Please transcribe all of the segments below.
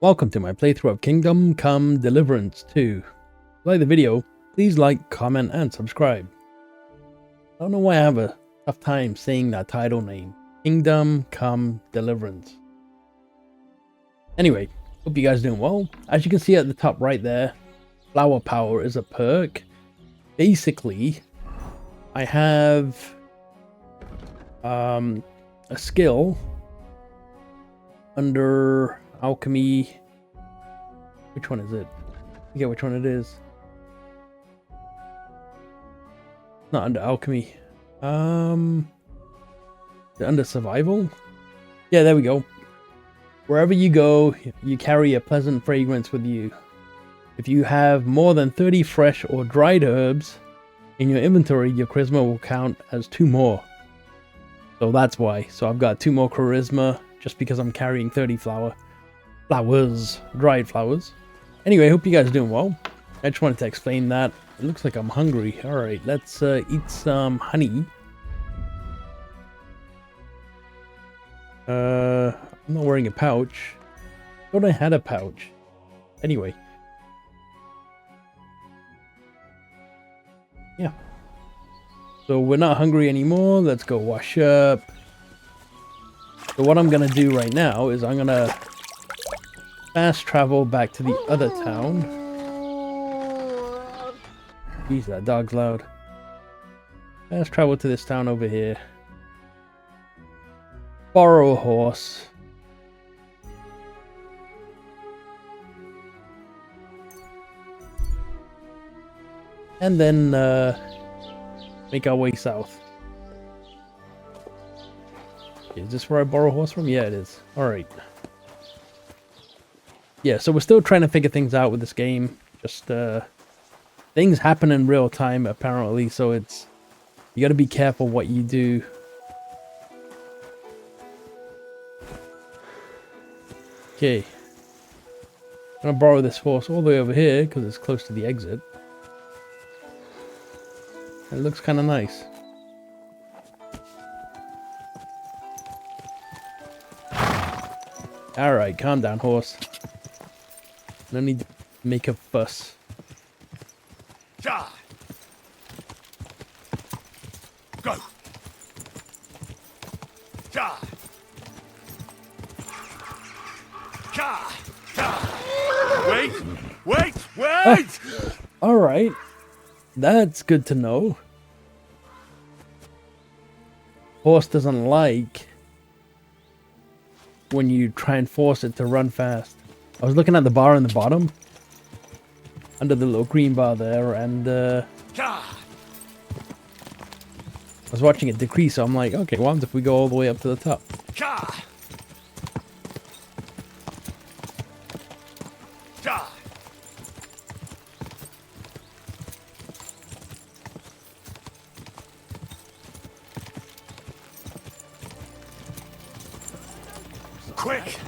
Welcome to my playthrough of Kingdom Come Deliverance 2. If you like the video, please like, comment, and subscribe. I don't know why I have a tough time saying that title name. Kingdom Come Deliverance. Anyway, hope you guys are doing well. As you can see at the top right there, Flower Power is a perk. Basically, I have a skill under alchemy. Which one is it? I forget which one it is. Not under alchemy. Under survival? Yeah, there we go. Wherever you go, you carry a pleasant fragrance with you. If you have more than 30 fresh or dried herbs in your inventory, your charisma will count as 2 more. So that's why. So I've got 2 more charisma just because I'm carrying 30 flowers, dried flowers. Anyway, I hope you guys are doing well. I just wanted to explain that. It looks like I'm hungry. Alright, let's eat some honey. I'm not wearing a pouch. Thought I had a pouch. Anyway. Yeah. So we're not hungry anymore. Let's go wash up. So what I'm going to do right now is I'm going to fast travel back to the other town. Jeez, that dog's loud. Fast travel to this town over here. Borrow a horse. And then make our way south. Is this where I borrow a horse from? Yeah, it is. Alright. Yeah, so we're still trying to figure things out with this game. Just, things happen in real time, apparently, so it's... You gotta be careful what you do. Okay. I'm gonna borrow this horse all the way over here, because it's close to the exit. It looks kind of nice. Alright, calm down, horse. No need to make a fuss. Go! Wait! Alright. That's good to know. Horse doesn't like when you try and force it to run fast. I was looking at the bar in the bottom, under the little green bar there, and I was watching it decrease, so I'm like, okay, what happens if we go all the way up to the top? Quick!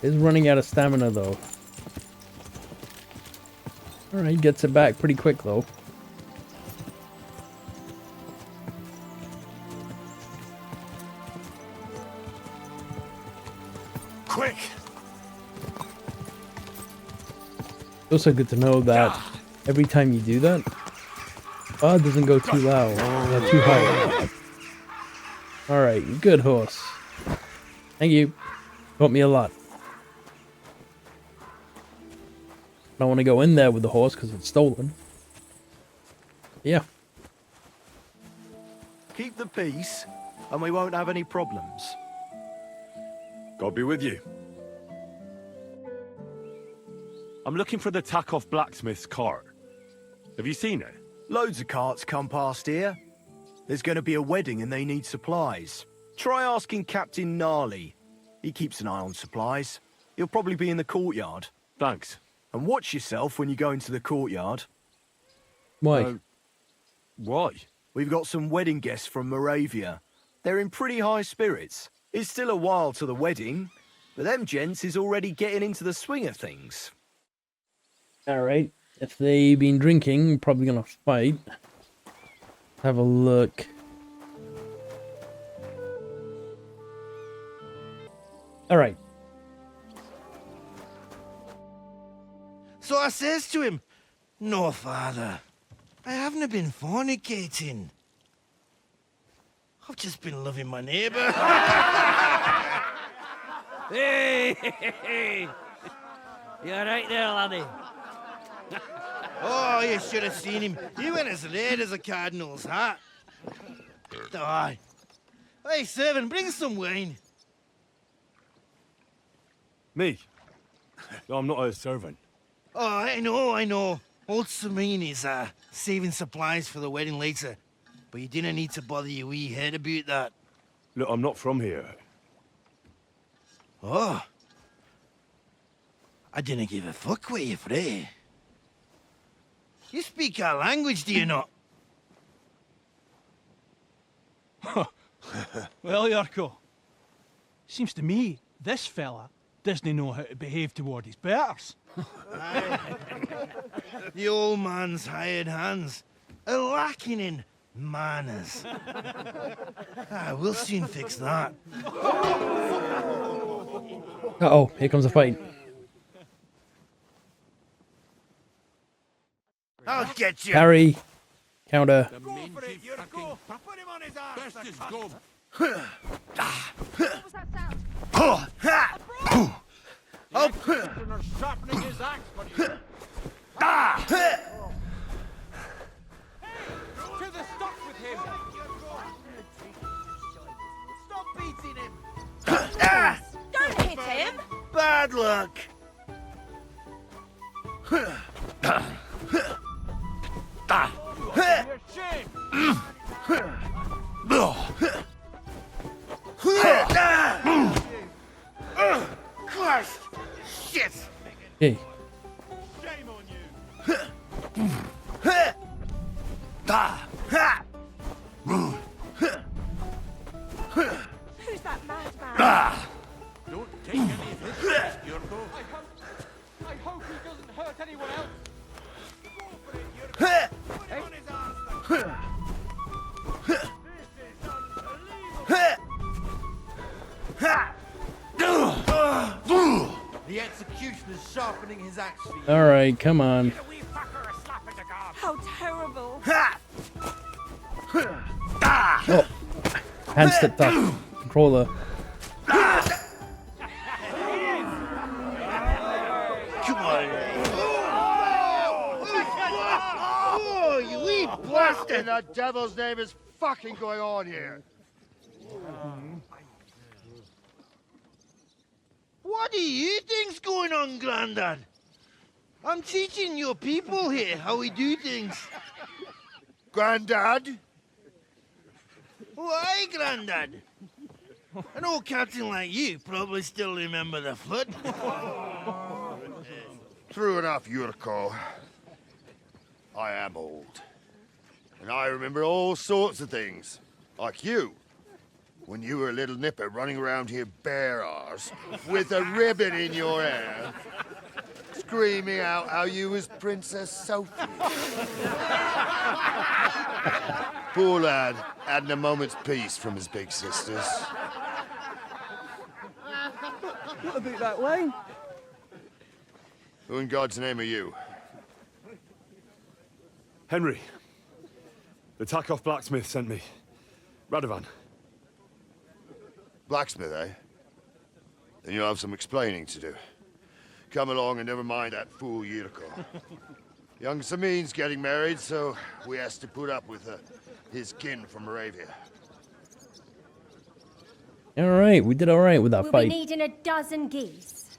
It's running out of stamina, though. Alright, gets it back pretty quick, though. Quick! It's also good to know that every time you do that, it doesn't go too loud, too high. Alright, good horse. Thank you. Helped me a lot. I don't want to go in there with the horse because it's stolen. Yeah. Keep the peace, and we won't have any problems. God be with you. I'm looking for the Takeoff blacksmith's cart. Have you seen it? Loads of carts come past here. There's going to be a wedding and they need supplies. Try asking Captain Gnarly. He keeps an eye on supplies. He'll probably be in the courtyard. Thanks. And watch yourself when you go into the courtyard. Why? Why? We've got some wedding guests from Moravia. They're in pretty high spirits. It's still a while to the wedding, but them gents is already getting into the swing of things. Alright. If they've been drinking, probably gonna fight. Have a look. All right. So I says to him, "No, father, I haven't been fornicating. I've just been loving my neighbour." Hey! You alright there, laddie? Oh, you should have seen him. He went as red as a cardinal's hat. Aye. Hey, servant, bring some wine. Me? No, I'm not a servant. Oh, I know. Old Samine is saving supplies for the wedding later. But you didn't need to bother your wee head about that. Look, I'm not from here. Oh. I didn't give a fuck what you pray. You speak our language, do you not? Well, Yarko, seems to me this fella doesn't know how to behave toward his betters. The old man's hired hands are lacking in manners. We'll soon fix that. Uh-oh, here comes a fight. I'll get you. Parry. Counter. Best is go. Sharpening his axe for you. To the stock with him. Stop beating him. Don't hit him! Bad luck. Christ! Shit! Hey. Shame on you. Who's that madman? Don't take any of his risks, Yurko. I hope he doesn't hurt anyone else. The executioner's sharpening his axe for you. All right, come on. How terrible. Oh. Hand stepped up. Controller. Come on. Oh, you wee What in the devil's name is fucking going on here? What do you think's going on, Grandad? I'm teaching your people here how we do things. Grandad? Why, Grandad? An old captain like you probably still remember the foot. True enough, Yurko. I am old. And I remember all sorts of things. Like you. When you were a little nipper running around here bare arse, with a ribbon in your hair, screaming out how you was Princess Sophie. Poor lad, hadn't a moment's peace from his big sisters. What about that wine? Who in God's name are you? Henry. The Takoff blacksmith sent me. Radovan. Blacksmith, eh? Then you'll have some explaining to do. Come along and never mind that fool Yurko. Young Samin's getting married, so we has to put up with his kin from Moravia. All right, we did all right with that We'll fight. be needing a dozen geese.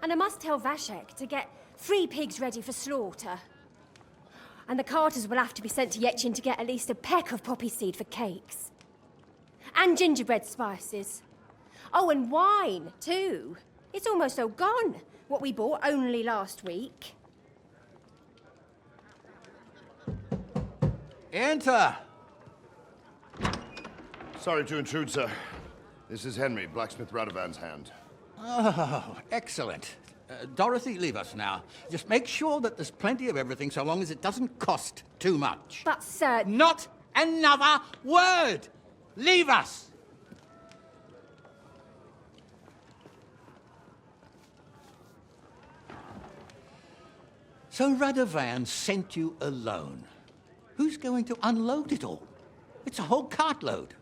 And I must tell Vashek to get 3 pigs ready for slaughter. And the carters will have to be sent to Yetchin to get at least a peck of poppy seed for cakes. And gingerbread spices. Oh, and wine, too. It's almost all gone, what we bought only last week. Enter! Sorry to intrude, sir. This is Henry, blacksmith Radovan's hand. Oh, excellent. Dorothy, leave us now. Just make sure that there's plenty of everything so long as it doesn't cost too much. But, sir... Not another word! Leave us! So Radovan sent you alone. Who's going to unload it all? It's a whole cartload.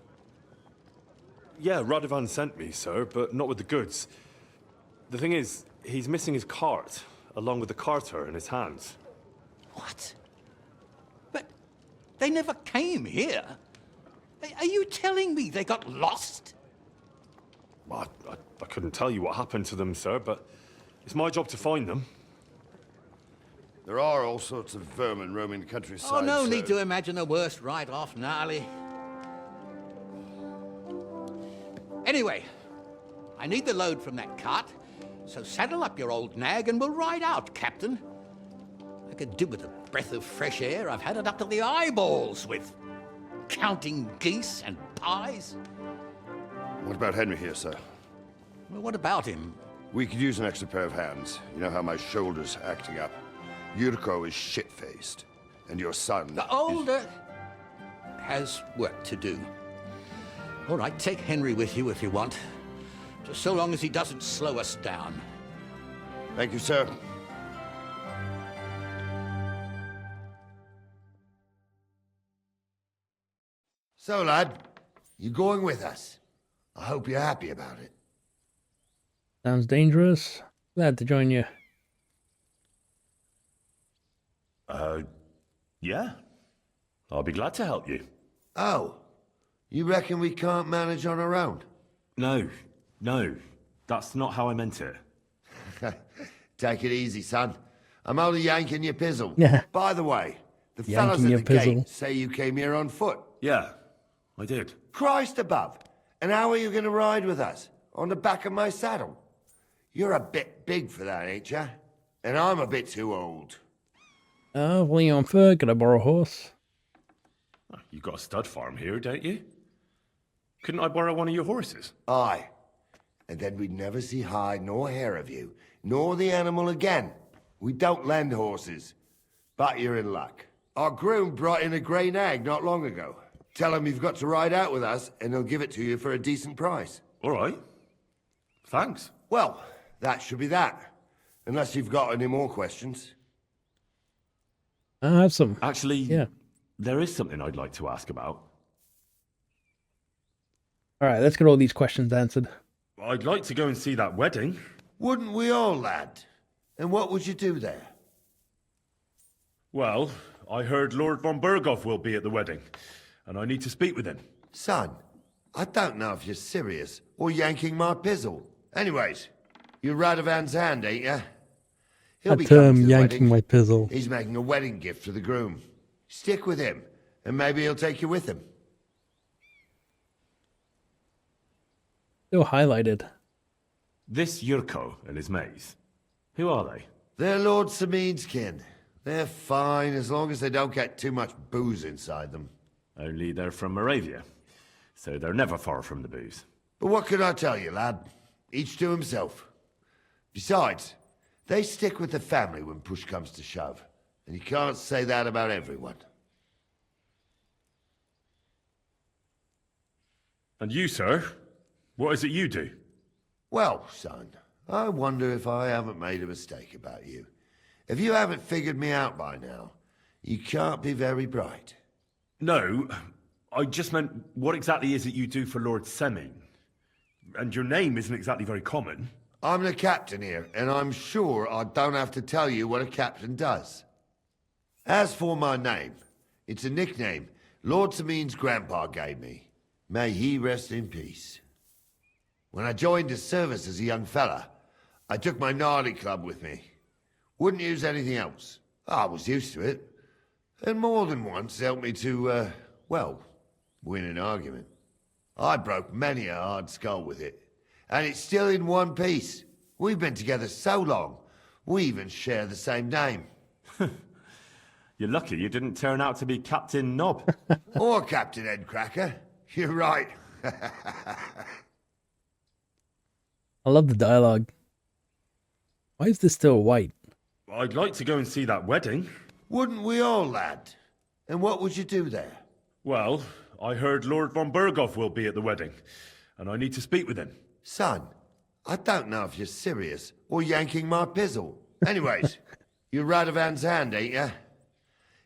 Yeah, Radovan sent me, sir, but not with the goods. The thing is, he's missing his cart, along with the carter in his hands. What? But they never came here. Are you telling me they got lost? Well, I couldn't tell you what happened to them, sir, but it's my job to find them. There are all sorts of vermin roaming the countryside. Oh, no need to imagine the worst right off, gnarly. Anyway, I need the load from that cart, so saddle up your old nag and we'll ride out, Captain. I could do with a breath of fresh air. I've had it up to the eyeballs with counting geese and pies. What about Henry here, sir? Well, what about him? We could use an extra pair of hands. You know how my shoulder's acting up. Yurko is shit-faced, and your son The older has work to do. All right, take Henry with you if you want. Just so long as he doesn't slow us down. Thank you, sir. So, lad, you going with us? I hope you're happy about it. Sounds dangerous. Glad to join you. Yeah. I'll be glad to help you. Oh, you reckon we can't manage on our own? No. That's not how I meant it. Take it easy, son. I'm only yanking your pizzle. Yeah. By the way, the Yanking fellas at your the pizzle. gate say you came here on foot. Yeah, I did. Christ above. And how are you going to ride with us? On the back of my saddle? You're a bit big for that, ain't ya? And I'm a bit too old. Well, you on foot? Could I borrow a horse? You got a stud farm here, don't you? Couldn't I borrow one of your horses? Aye. And then we'd never see hide nor hair of you, nor the animal again. We don't lend horses. But you're in luck. Our groom brought in a grey nag not long ago. Tell him you've got to ride out with us, and he'll give it to you for a decent price. All right. Thanks. Well, that should be that. Unless you've got any more questions. I have some. Actually, Yeah. there is something I'd like to ask about. All right, let's get all these questions answered. I'd like to go and see that wedding. Wouldn't we all, lad? And what would you do there? Well, I heard Lord von Berghoff will be at the wedding, and I need to speak with him. Son, I don't know if you're serious or yanking my pizzle. Anyways, you're Radovan's hand, ain't ya? He'll be coming to the yanking wedding. my pizzle. He's making a wedding gift for the groom. Stick with him, and maybe he'll take you with him. Still highlighted. This Yurko and his mates, who are they? They're Lord Samin's kin. They're fine as long as they don't get too much booze inside them. Only they're from Moravia, so they're never far from the booze. But what can I tell you, lad? Each to himself. Besides, they stick with the family when push comes to shove. And you can't say that about everyone. And you, sir? What is it you do? Well, son, I wonder if I haven't made a mistake about you. If you haven't figured me out by now, you can't be very bright. No, I just meant, what exactly is it you do for Lord Semin? And your name isn't exactly very common. I'm the captain here, and I'm sure I don't have to tell you what a captain does. As for my name, it's a nickname Lord Samin's grandpa gave me. May he rest in peace. When I joined his service as a young fella, I took my gnarly club with me. Wouldn't use anything else. I was used to it. And more than once helped me to, well, win an argument. I broke many a hard skull with it. And it's still in one piece. We've been together so long, we even share the same name. You're lucky you didn't turn out to be Captain Knob. Or Captain Headcracker. You're right. I love the dialogue. Why is this still white? I'd like to go and see that wedding. Wouldn't we all, lad? And what would you do there? Well, I heard Lord von Berghoff will be at the wedding, and I need to speak with him. Son, I don't know if you're serious or yanking my pizzle. Anyways, You're Radovan's hand, ain't ya?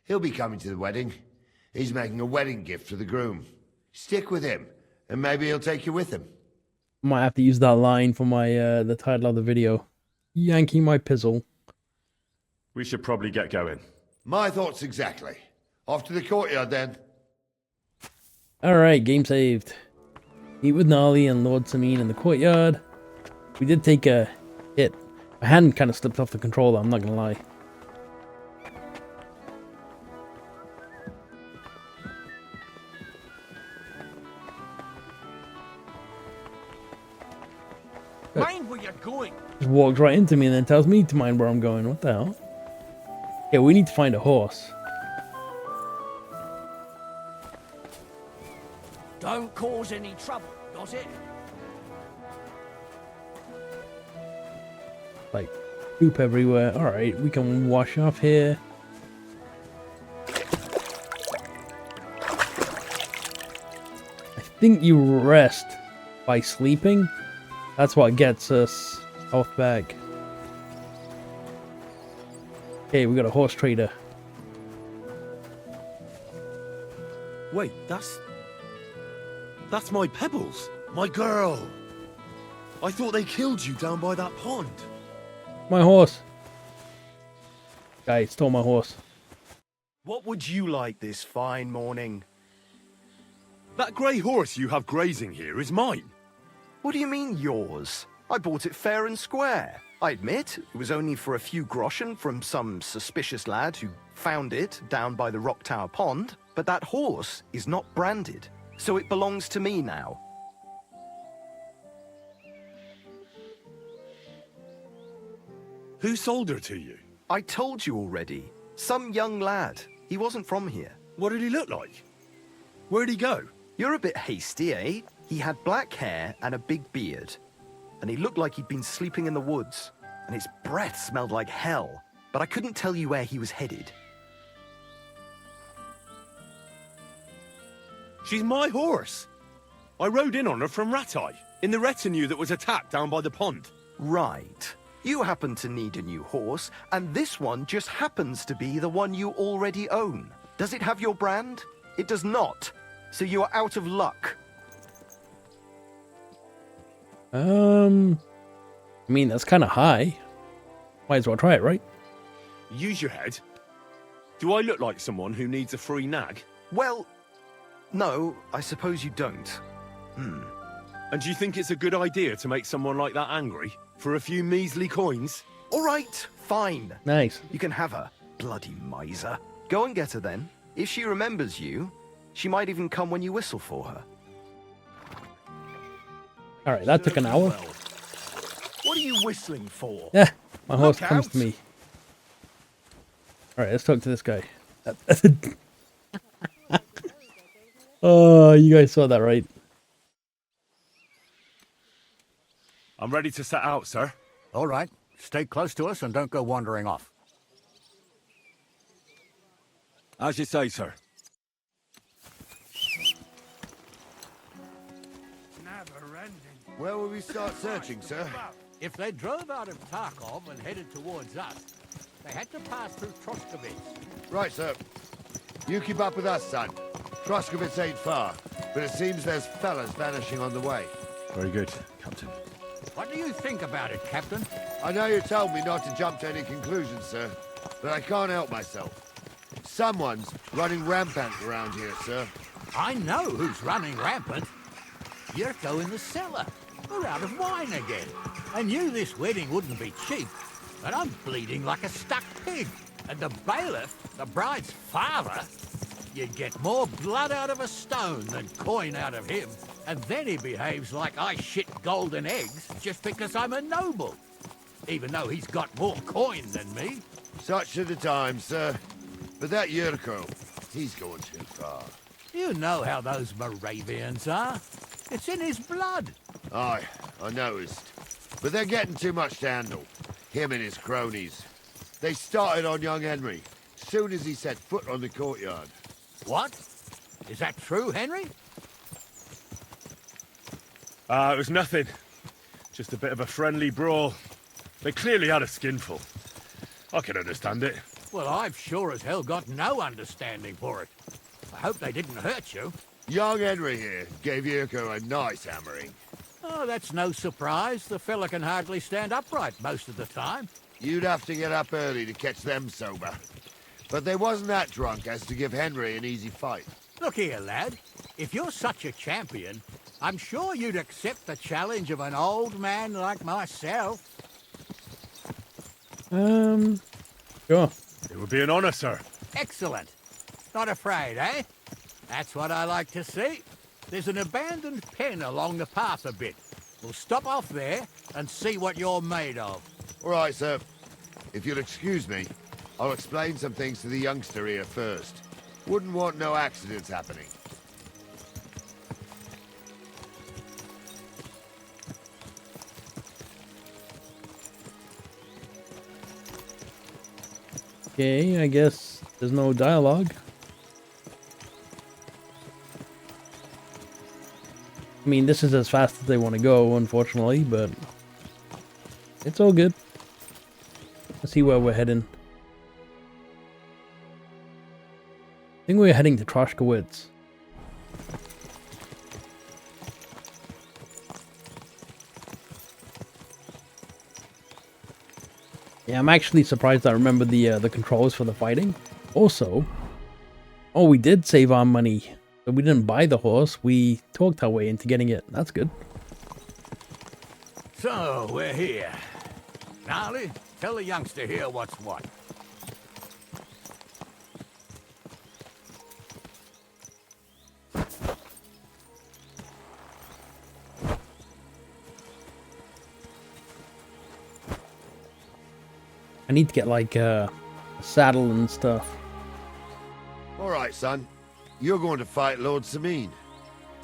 He'll be coming to the wedding. He's making a wedding gift for the groom. Stick with him, and maybe he'll take you with him. Might have to use that line for my the title of the video. Yankee my pizzle. We should probably get going. My thoughts exactly. Off to the courtyard, then. Alright, game saved. Meet with Gnarly and Lord Samin in the courtyard. We did take a hit. My hand kind of slipped off the controller, I'm not gonna lie. Mind where you're going. Just walks right into me and then tells me to mind where I'm going. What the hell? Yeah, we need to find a horse. Don't cause any trouble, does it? Like, poop everywhere. Alright, we can wash off here. I think you rest by sleeping. That's what gets us health back. Okay, we got a horse trader. Wait, that's my Pebbles, my girl. I thought they killed you down by that pond. My horse. Guy stole my horse. What would you like this fine morning? That grey horse you have grazing here is mine. What do you mean, yours? I bought it fair and square. I admit, it was only for a few groschen from some suspicious lad who found it down by the Rock Tower Pond, but that horse is not branded, so it belongs to me now. Who sold her to you? I told you already. Some young lad. He wasn't from here. What did he look like? Where'd he go? You're a bit hasty, eh? He had black hair and a big beard. And he looked like he'd been sleeping in the woods. And his breath smelled like hell. But I couldn't tell you where he was headed. She's my horse. I rode in on her from Ratai, in the retinue that was attacked down by the pond. Right. You happen to need a new horse, and this one just happens to be the one you already own. Does it have your brand? It does not. So you are out of luck. I mean, that's kind of high. Might as well try it, right? Use your head. Do I look like someone who needs a free nag? Well, no, I suppose you don't. And do you think it's a good idea to make someone like that angry? For a few measly coins? All right, fine. Nice. You can have her, bloody miser. Go and get her then. If she remembers you, she might even come when you whistle for her. Alright, that took an hour. What are you whistling for? Yeah, my horse Look comes out. to me. Alright, let's talk to this guy. Oh, you guys saw that, right? I'm ready to set out, sir. All right. Stay close to us and don't go wandering off. As you say, sir. Where will we start searching, sir? If they drove out of Tarkov and headed towards us, they had to pass through Troskowitz. Right, sir. You keep up with us, son. Troskowitz ain't far, but it seems there's fellas vanishing on the way. Very good, Captain. What do you think about it, Captain? I know you told me not to jump to any conclusions, sir, but I can't help myself. Someone's running rampant around here, sir. I know who's running rampant. Yurko in the cellar. We're out of wine again. I knew this wedding wouldn't be cheap, but I'm bleeding like a stuck pig. And the bailiff, the bride's father, you get more blood out of a stone than coin out of him. And then he behaves like I shit golden eggs just because I'm a noble. Even though he's got more coin than me. Such are the times, sir. But that Yurko, he's going too far. You know how those Moravians are. It's in his blood. Aye, I noticed. But they're getting too much to handle. Him and his cronies. They started on young Henry, soon as he set foot on the courtyard. What? Is that true, Henry? It was nothing. Just a bit of a friendly brawl. They clearly had a skinful. I can understand it. Well, I've sure as hell got no understanding for it. I hope they didn't hurt you. Young Henry here gave Yurko a nice hammering. Oh, that's no surprise. The fella can hardly stand upright most of the time. You'd have to get up early to catch them sober. But they wasn't that drunk as to give Henry an easy fight. Look here, lad. If you're such a champion, I'm sure you'd accept the challenge of an old man like myself. Sure. It would be an honor, sir. Excellent. Not afraid, eh? That's what I like to see. There's an abandoned pen along the path a bit. We'll stop off there and see what you're made of. All right, sir. If you'll excuse me, I'll explain some things to the youngster here first. Wouldn't want no accidents happening. Okay, I guess there's no dialogue. I mean, this is as fast as they want to go, unfortunately, but it's all good. Let's see where we're heading. I think we're heading to Troshkowitz. Yeah, I'm actually surprised I remember the controls for the fighting. Also, oh, we did save our money. But we didn't buy the horse, we talked our way into getting it. That's good. So, we're here. Gnarly, tell the youngster here what's what. I need to get like a saddle and stuff. All right, son. You're going to fight Lord Sameen.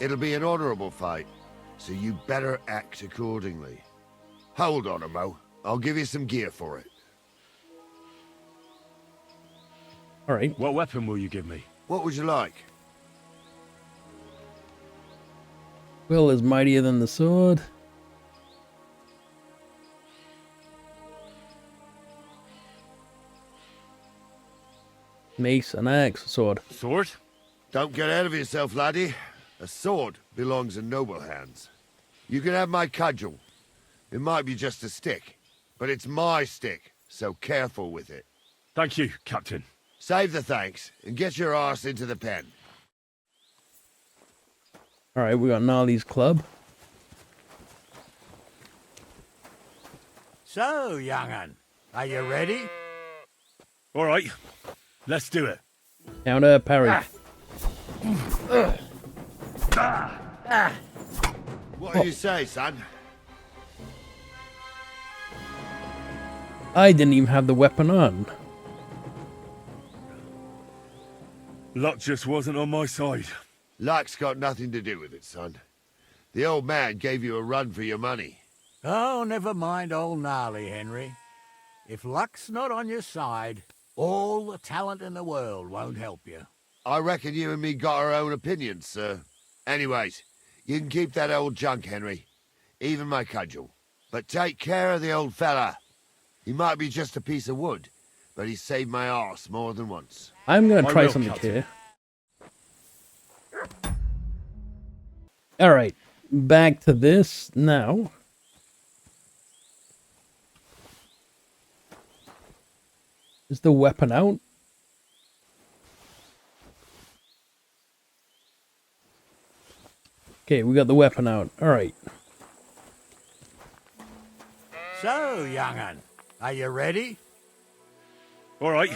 It'll be an honorable fight, so you better act accordingly. Hold on, Mo. I'll give you some gear for it. All right. What weapon will you give me? What would you like? Will is mightier than the sword. Mace, an axe, sword. Sword? Don't get ahead of yourself, laddie. A sword belongs in noble hands. You can have my cudgel. It might be just a stick, but it's my stick, so careful with it. Thank you, Captain. Save the thanks, and get your arse into the pen. Alright, we got Gnarly's club. So, young'un, are you ready? All right, let's do it. Counter parry. What do you say, son? I didn't even have the weapon on. Luck just wasn't on my side. Luck's got nothing to do with it, son. The old man gave you a run for your money. Oh, never mind old Gnarly, Henry. If luck's not on your side, all the talent in the world won't help you. I reckon you and me got our own opinions, sir. Anyways, you can keep that old junk, Henry. Even my cudgel. But take care of the old fella. He might be just a piece of wood, but he's saved my arse more than once. I'm gonna try something here. Alright, back to this now. Is the weapon out? Okay, we got the weapon out. Alright. So, young'un, are you ready? All right,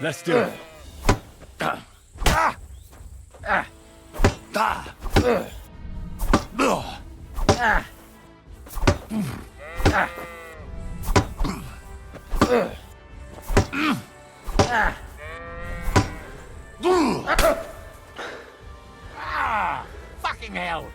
let's do it. Fucking hell!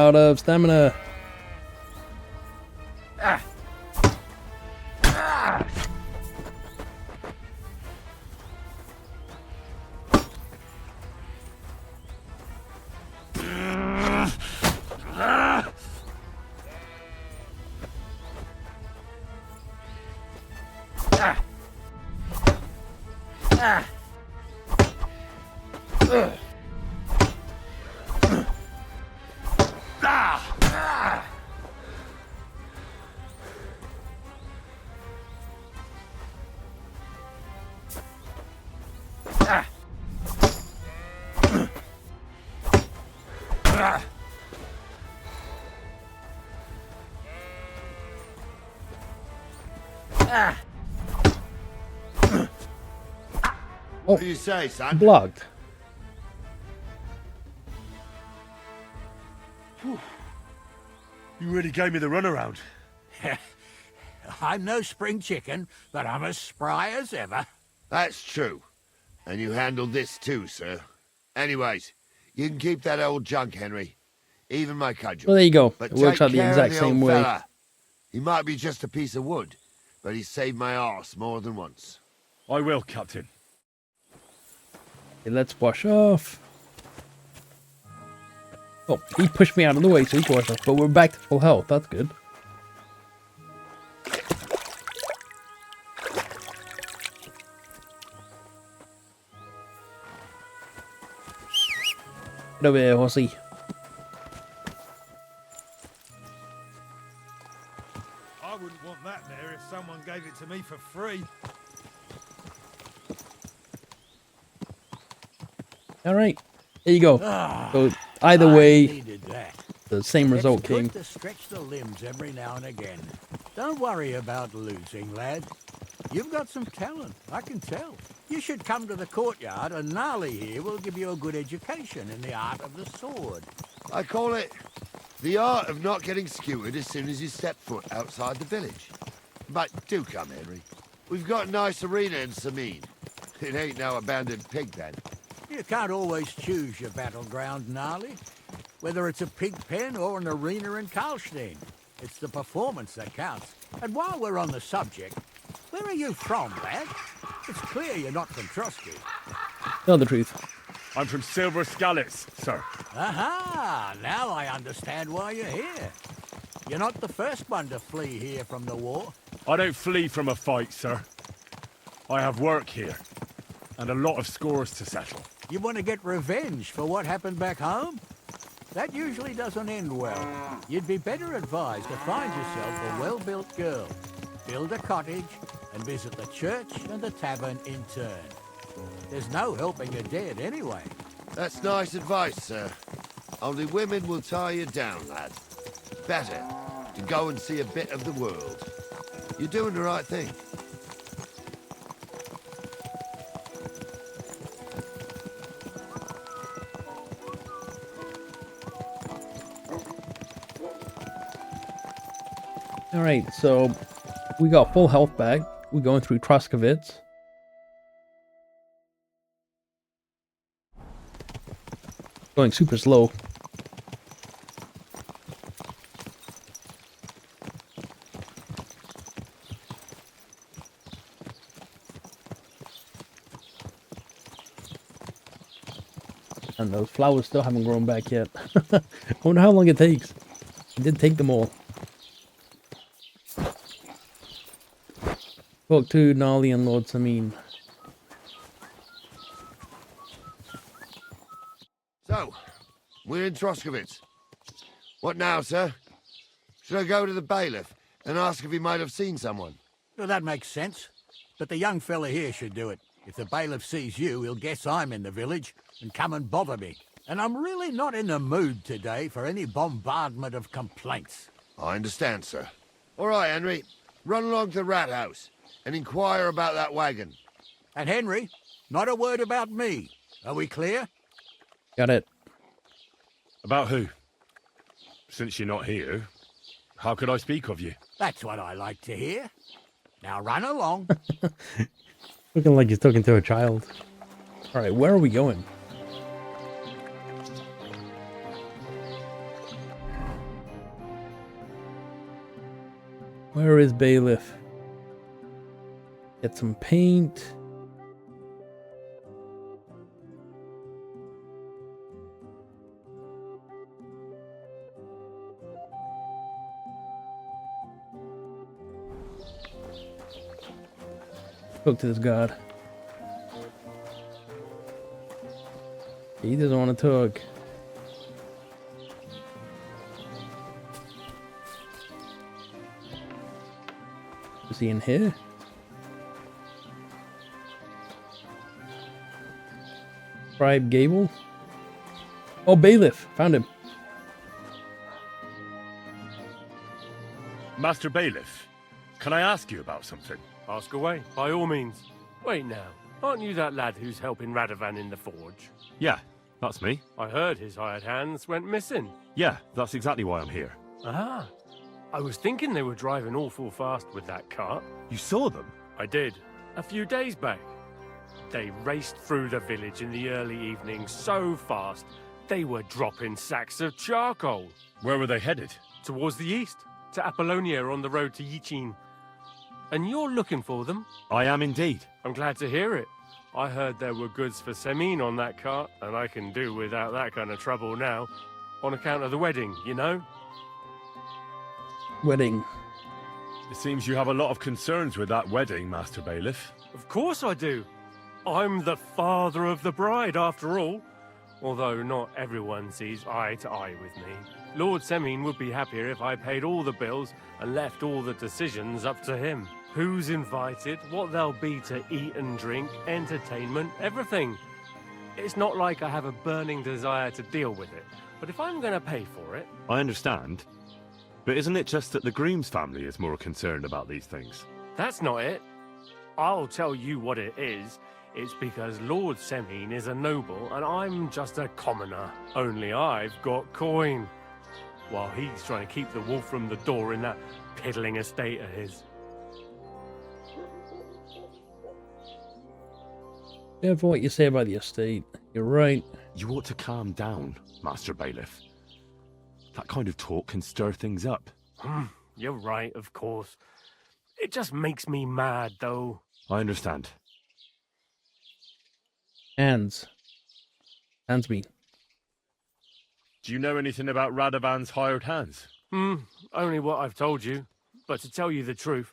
out of stamina. What do you say, son? Blocked. You really gave me the runaround. I'm no spring chicken, but I'm as spry as ever. That's true. And you handled this too, sir. Anyways, you can keep that old junk, Henry. Even my cudgel. Well, there you go. But It works take out the care exact of the same old way. fella. He might be just a piece of wood, but he saved my arse more than once. I will, Captain. Okay, let's wash off. Oh, he pushed me out of the way so he can wash off, but we're back to full health. That's good. Get over here, horsey. I wouldn't want that there if someone gave it to me for free. All right, there you go. So either way, the same result came. It's good to stretch the limbs every now and again. Don't worry about losing, lad. You've got some talent, I can tell. You should come to the courtyard, and Gnarly here will give you a good education in the art of the sword. I call it the art of not getting skewered as soon as you step foot outside the village. But do come, Henry. We've got a nice arena in Sameen. It ain't no abandoned pig then. You can't always choose your battleground, Gnarly. Whether it's a pig pen or an arena in Karlstein. It's the performance that counts. And while we're on the subject, where are you from, lad? It's clear you're not from Trotsky. Tell the truth. I'm from Silver Skalitz, sir. Aha! Now I understand why you're here. You're not the first one to flee here from the war. I don't flee from a fight, sir. I have work here, and a lot of scores to settle. You want to get revenge for what happened back home? That usually doesn't end well. You'd be better advised to find yourself a well-built girl, build a cottage, and visit the church and the tavern in turn. There's no helping your dead anyway. That's nice advice, sir. Only women will tie you down, lad. Better to go and see a bit of the world. You're doing the right thing. All right, so we got full health back. We're going through Troskovitz. Going super slow. And those flowers still haven't grown back yet. I wonder how long it takes. I did take them all. Spoke to Gnarly and Lord Sameen. So, we're in Troskovitz. What now, sir? Should I go to the bailiff and ask if he might have seen someone? Well, that makes sense. But the young fella here should do it. If the bailiff sees you, he'll guess I'm in the village and come and bother me. And I'm really not in the mood today for any bombardment of complaints. I understand, sir. All right, Henry. Run along to the rat house and inquire about that wagon. And Henry, not a word about me. Are we clear? Got it. About who? Since you're not here, how could I speak of you? That's what I like to hear. Now run along. Looking like he's talking to a child. All right, where are we going? Where is bailiff? Get some paint. Talk to this guard. He doesn't want to talk. Is he in here? Bribe Gable? Oh, bailiff. Found him. Master Bailiff, can I ask you about something? Ask away, by all means. Wait now, aren't you that lad who's helping Radovan in the forge? Yeah, that's me. I heard his hired hands went missing. Yeah, that's exactly why I'm here. Ah, I was thinking they were driving awful fast with that cart. You saw them? I did, a few days back. They raced through the village in the early evening so fast, they were dropping sacks of charcoal. Where were they headed? Towards the east, to Apollonia on the road to Yichin. And you're looking for them? I am indeed. I'm glad to hear it. I heard there were goods for Semin on that cart, and I can do without that kind of trouble now. On account of the wedding, you know? Wedding. It seems you have a lot of concerns with that wedding, Master Bailiff. Of course I do. I'm the father of the bride, after all. Although not everyone sees eye to eye with me. Lord Semin would be happier if I paid all the bills and left all the decisions up to him. Who's invited, what they'll be to eat and drink, entertainment, everything. It's not like I have a burning desire to deal with it, but if I'm going to pay for it... I understand. But isn't it just that the groom's family is more concerned about these things? That's not it. I'll tell you what it is. It's because Lord Semin is a noble and I'm just a commoner. Only I've got coin. While he's trying to keep the wolf from the door in that piddling estate of his. Careful what you say about the estate. You're right. You ought to calm down, Master Bailiff. That kind of talk can stir things up. You're right, of course. It just makes me mad, though. I understand. Hands me. Do you know anything about Radovan's hired hands? Only what I've told you. But to tell you the truth,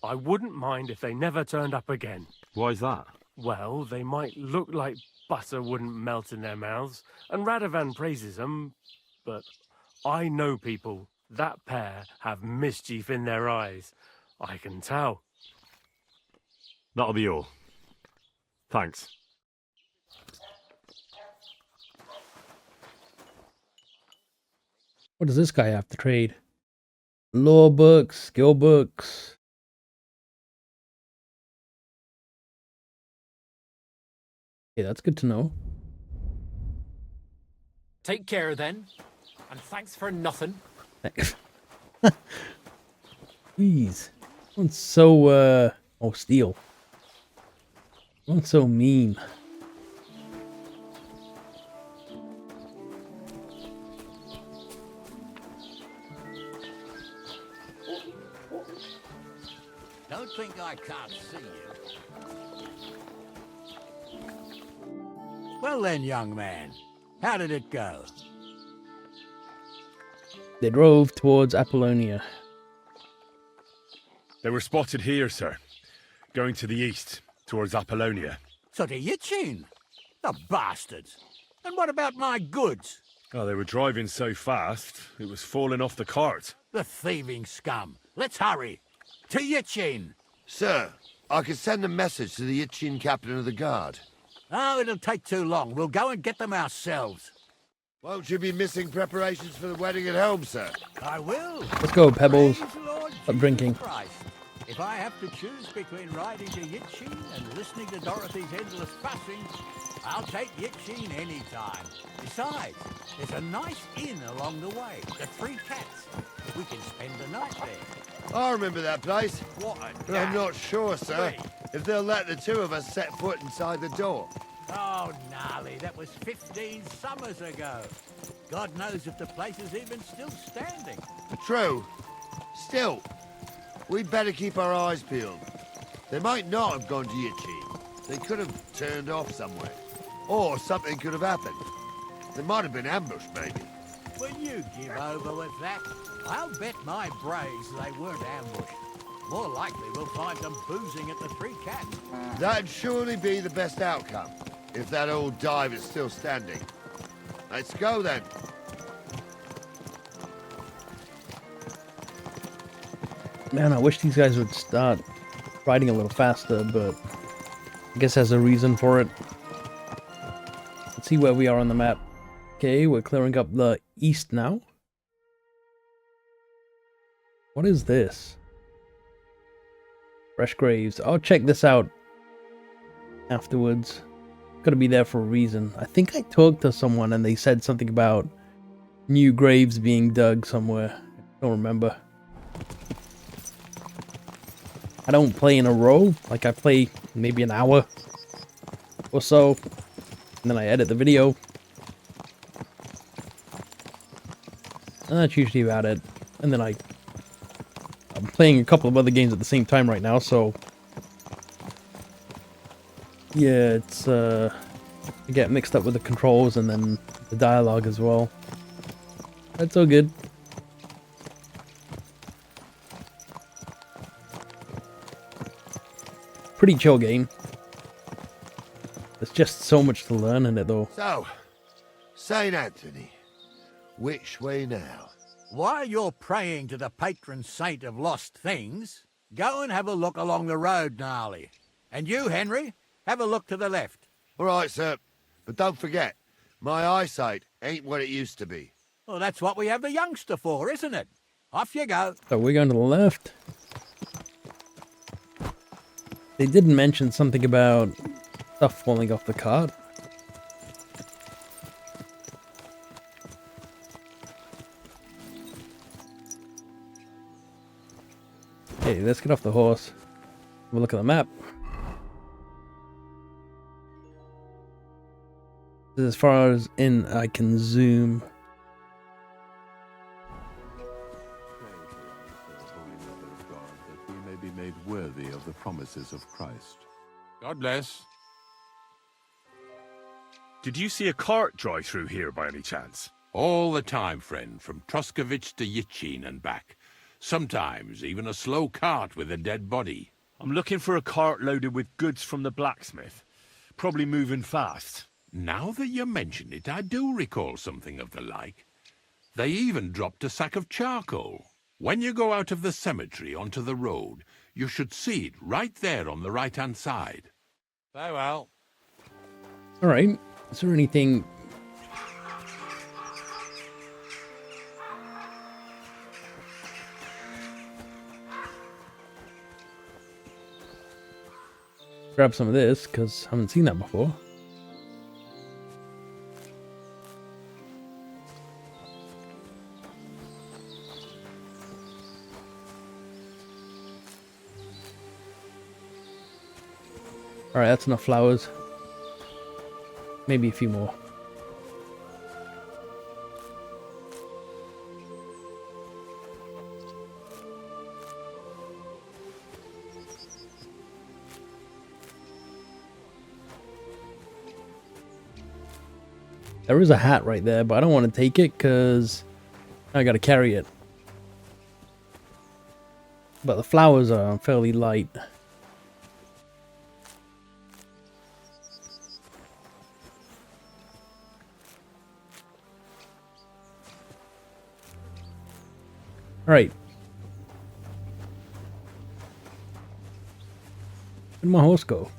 I wouldn't mind if they never turned up again. Why's that? Well, they might look like butter wouldn't melt in their mouths, and Radovan praises them, but I know people. That pair have mischief in their eyes. I can tell. That'll be all. Thanks. What does this guy have to trade? Law books, skill books. Okay, that's good to know. Take care then, and thanks for nothing. Jeez. One's so, oh, steel. One's so mean. Don't think I can't see you. Well then, young man, how did it go? They drove towards Apollonia. They were spotted here, sir. Going to the east, towards Apollonia. So to Yichin? The bastards! And what about my goods? Oh, they were driving so fast, it was falling off the cart. The thieving scum! Let's hurry! To Yichin! Sir, I can send a message to the Yichin captain of the guard. Oh, it'll take too long. We'll go and get them ourselves. Won't you be missing preparations for the wedding at home, sir? I will. Let's go, Pebbles. Lord Stop drinking. Christ. If I have to choose between riding to Yichin and listening to Dorothy's endless fussing, I'll take Yichin any time. Besides, there's a nice inn along the way, the Three Cats. We can spend the night there. I remember that place. What a But I'm dash. not sure, sir, if they'll let the two of us set foot inside the door. Oh, gnarly, that was 15 summers ago. God knows if the place is even still standing. True. Still, We'd better keep our eyes peeled. They might not have gone to Yichin. They could have turned off somewhere. Or something could have happened. They might have been ambushed, maybe. Will you give over with that? I'll bet my brains they weren't ambushed. More likely we'll find them boozing at the Three Cats. That'd surely be the best outcome, if that old dive is still standing. Let's go, then. Man, I wish these guys would start riding a little faster, but I guess there's a reason for it. Let's see where we are on the map. Okay, we're clearing up the east now. What is this? Fresh graves. I'll check this out afterwards. Gotta be there for a reason. I think I talked to someone and they said something about new graves being dug somewhere. I don't remember. I don't play in a row. Like, I play maybe an hour or so, and then I edit the video. And that's usually about it. And then I'm playing a couple of other games at the same time right now, so yeah, it's I get mixed up with the controls and then the dialogue as well. That's all good. Pretty chill game. There's just so much to learn in it, though. So, St. Anthony, which way now? While you're praying to the patron saint of lost things, go and have a look along the road, Gnarly. And you, Henry, have a look to the left. All right, sir. But don't forget, my eyesight ain't what it used to be. Well, that's what we have the youngster for, isn't it? Off you go. So we're going to the left. They did mention something about stuff falling off the cart. Okay, let's get off the horse. Have a look at the map. This is as far as in I can zoom. That we may be made worthy of the promises of Christ. God bless. Did you see a cart drive through here by any chance? All the time, friend, from Troskovich to Yichin and back. Sometimes even a slow cart with a dead body. I'm looking for a cart loaded with goods from the blacksmith. Probably moving fast. Now that you mention it, I do recall something of the like. They even dropped a sack of charcoal. When you go out of the cemetery onto the road, you should see it right there on the right-hand side. Farewell. Alright, is there anything... Grab some of this, because I haven't seen that before. Alright, that's enough flowers. Maybe a few more. There is a hat right there, but I don't want to take it because I gotta carry it. But the flowers are fairly light. Alright. Where'd my horse go?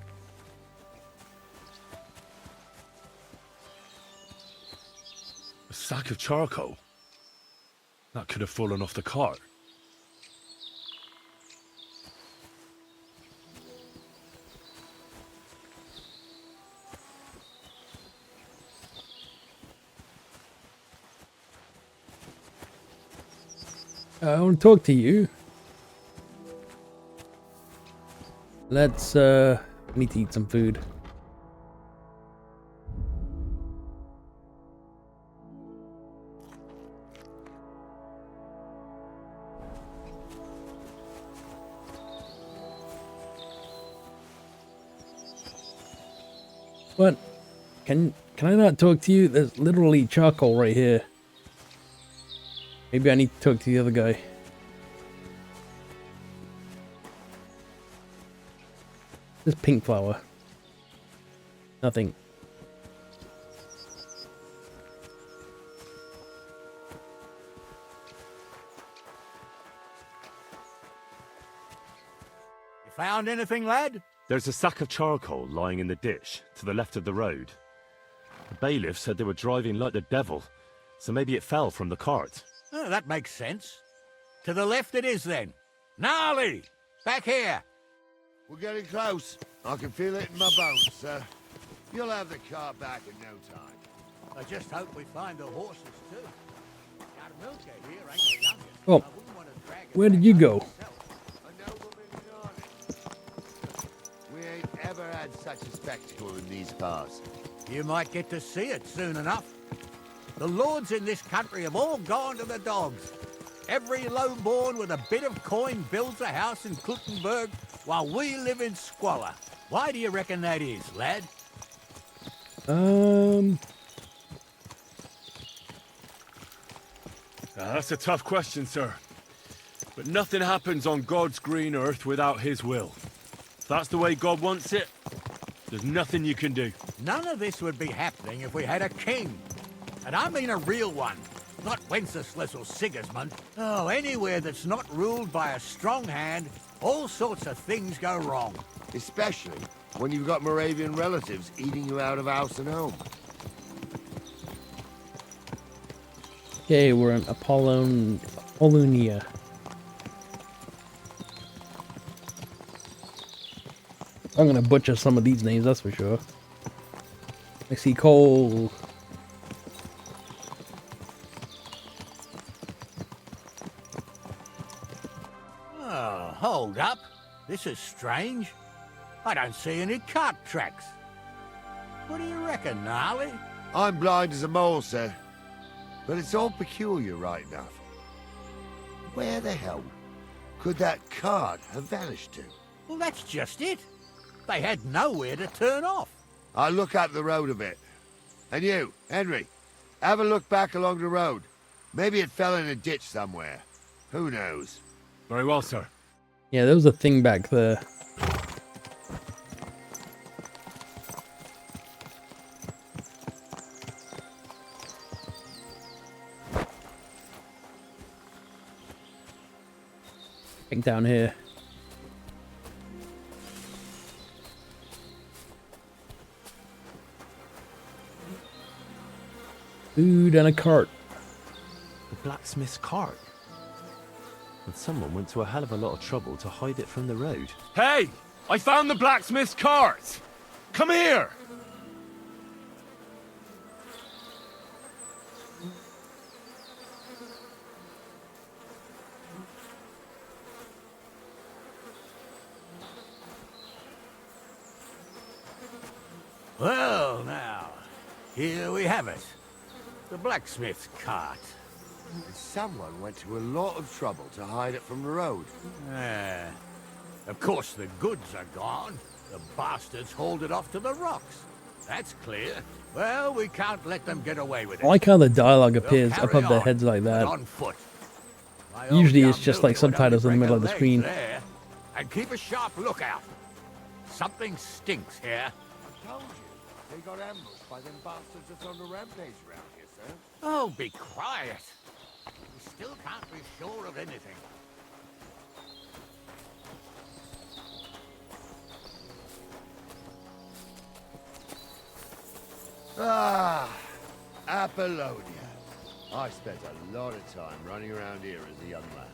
A sack of charcoal? That could have fallen off the cart. I want to talk to you. Let's, need to eat some food. What? Can I not talk to you? There's literally charcoal right here. Maybe I need to talk to the other guy. This pink flower. Nothing. You found anything, lad? There's a sack of charcoal lying in the ditch to the left of the road. The bailiff said they were driving like the devil, so maybe it fell from the cart. Oh, that makes sense. To the left it is then. Gnarly! Back here! We're getting close. I can feel it in my bones, sir. You'll have the car back in no time. I just hope we find the horses, too. Our milker here ain't the youngest. Oh, where did you go? We ain't ever had such a spectacle in these parts. You might get to see it soon enough. The lords in this country have all gone to the dogs. Every lowborn with a bit of coin builds a house in Kuttenberg while we live in squalor. Why do you reckon that is, lad? That's a tough question, sir. But nothing happens on God's green earth without his will. If that's the way God wants it, there's nothing you can do. None of this would be happening if we had a king. And I mean a real one. Not Wenceslas or Sigismund. Oh, anywhere that's not ruled by a strong hand, all sorts of things go wrong. Especially when you've got Moravian relatives eating you out of house and home. Okay, we're in Apollonia. I'm gonna butcher some of these names, that's for sure. I see coal. Oh, hold up. This is strange. I don't see any cart tracks. What do you reckon, Gnarly? I'm blind as a mole, sir. But it's all peculiar right enough. Where the hell could that cart have vanished to? Well, that's just it. They had nowhere to turn off. I'll look up the road a bit. And you, Henry, have a look back along the road. Maybe it fell in a ditch somewhere. Who knows? Very well, sir. Yeah, there was a thing back there. Back down here. Food and a cart. The blacksmith's cart. And someone went to a hell of a lot of trouble to hide it from the road. Hey! I found the blacksmith's cart! Come here! Well, now, here we have it. The blacksmith's cart. Someone went to a lot of trouble to hide it from the road. Of course the goods are gone. The bastards hauled it off to the rocks. That's clear. Well, we can't let them get away with it. I like how the dialogue appears They'll above carry their on, heads like but that. on foot. Usually it's just like subtitles in the middle of the screen. There, and keep a sharp lookout. Something stinks here. I told you. They got ambushed by them bastards that's on the rampage around here, sir. Oh, be quiet. We still can't be sure of anything. Ah, Apollonia. I spent a lot of time running around here as a young lad.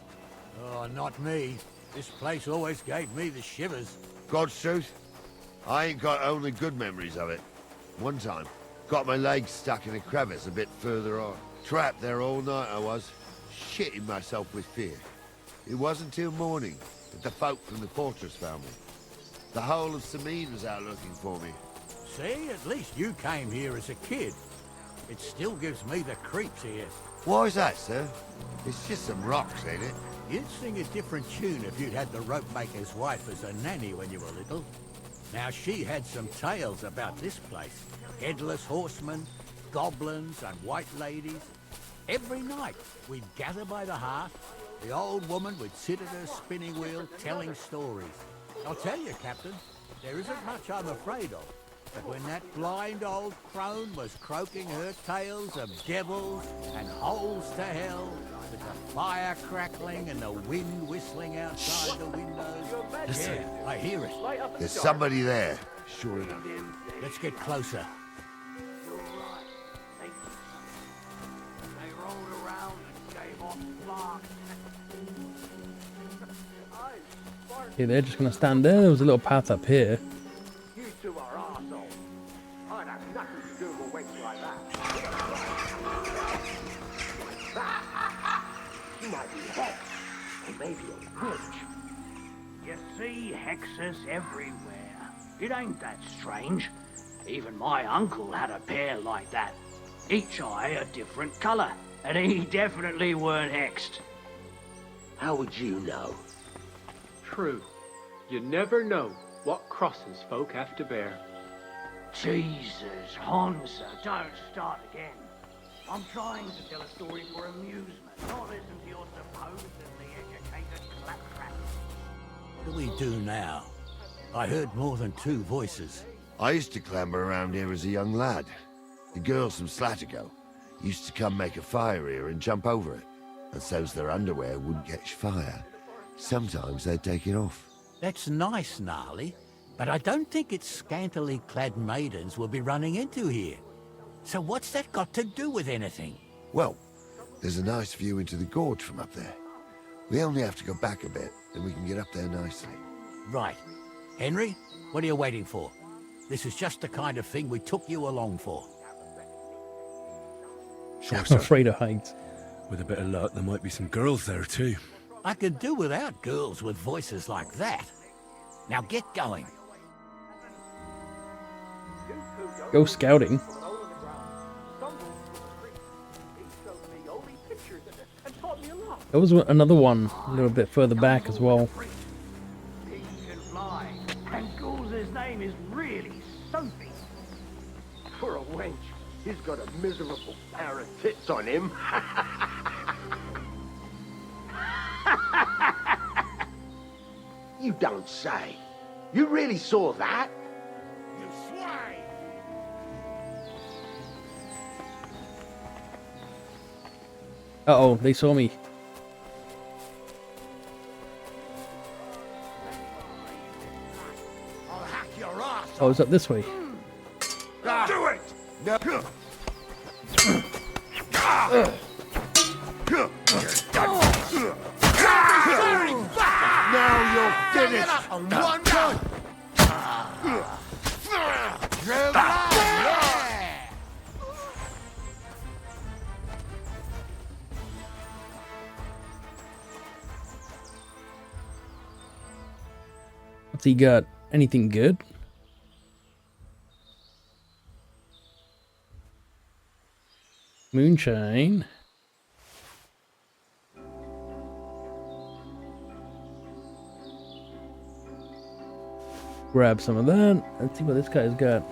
Oh, not me. This place always gave me the shivers. God's truth, I ain't got only good memories of it. One time, got my legs stuck in a crevice a bit further on. Trapped there all night I was, shitting myself with fear. It wasn't till morning that the folk from the fortress found me. The whole of Samine was out looking for me. See, at least you came here as a kid. It still gives me the creeps here. Why's that, sir? It's just some rocks, ain't it? You'd sing a different tune if you'd had the rope maker's wife as a nanny when you were little. Now, she had some tales about this place. Headless horsemen, goblins, and white ladies. Every night, we'd gather by the hearth. The old woman would sit at her spinning wheel telling stories. I'll tell you, Captain, there isn't much I'm afraid of. But when that blind old crone was croaking her tales of devils and holes to hell, with the fire crackling and the wind whistling outside the windows, yeah, I hear it. There's somebody there, sure enough. Let's get closer. They rolled around and gave off sparks. Okay, they're just gonna stand there. There was a little path up here. You two are arseholes. I'd have nothing to do with wench like that. You might be hex, or maybe a witch. You see hexes everywhere. It ain't that strange. Even my uncle had a pair like that. Each eye a different colour, and he definitely weren't hexed. How would you know? True. You never know what crosses folk have to bear. Jesus, Hans, don't start again. I'm trying to tell a story for amusement, not listen to your supposedly educated claptrap. What do we do now? I heard more than two voices. I used to clamber around here as a young lad. The girls from Slattergo used to come make a fire here and jump over it, and so's their underwear wouldn't catch fire. Sometimes they'd take it off. That's nice, Gnarly, but I don't think it's scantily clad maidens we'll be running into here. So what's that got to do with anything? Well, there's a nice view into the gorge from up there. We only have to go back a bit, and we can get up there nicely. Right. Henry, what are you waiting for? This is just the kind of thing we took you along for. Sure, I'm sir. afraid of heights. With a bit of luck, there might be some girls there too. I could do without girls with voices like that. Now get going. Go scouting. There was another one a little bit further back as well. He can fly, and Ghoul's name is really Sophie. For a wench, he's got a miserable pair of tits on him. You don't say. You really saw that? You swine! Uh-oh, they saw me. I'll hack your ass. Oh, it's up this way. Do it! No. Now you're finished. On one gun. What's he got? Anything good? Moonshine. Grab some of that. Let's see what this guy's got.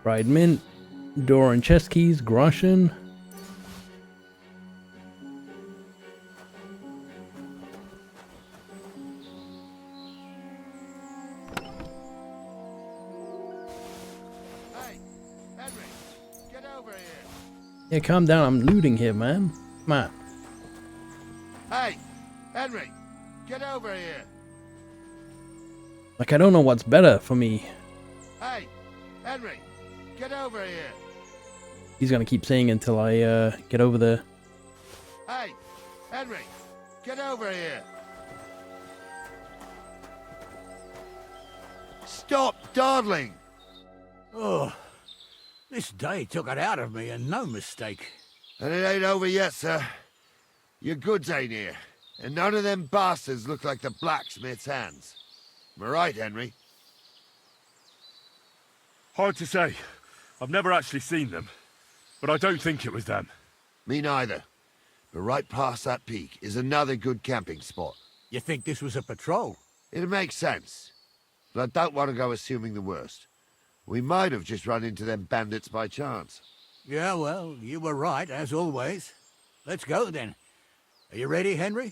Fried mint, door and chest keys, groschen. Yeah, calm down. I'm looting here, man. Come on. Hey, Henry, get over here. Like, I don't know what's better for me. Hey, Henry, get over here. He's gonna keep saying until I get over there. Hey, Henry, get over here. Stop dawdling. Oh, this day took it out of me, and no mistake. And it ain't over yet, sir. Your goods ain't here, and none of them bastards look like the blacksmith's hands. Am I right, Henry? Hard to say. I've never actually seen them, but I don't think it was them. Me neither. But right past that peak is another good camping spot. You think this was a patrol? It makes sense. But I don't want to go assuming the worst. We might have just run into them bandits by chance. Yeah, well, you were right, as always. Let's go, then. Are you ready, Henry?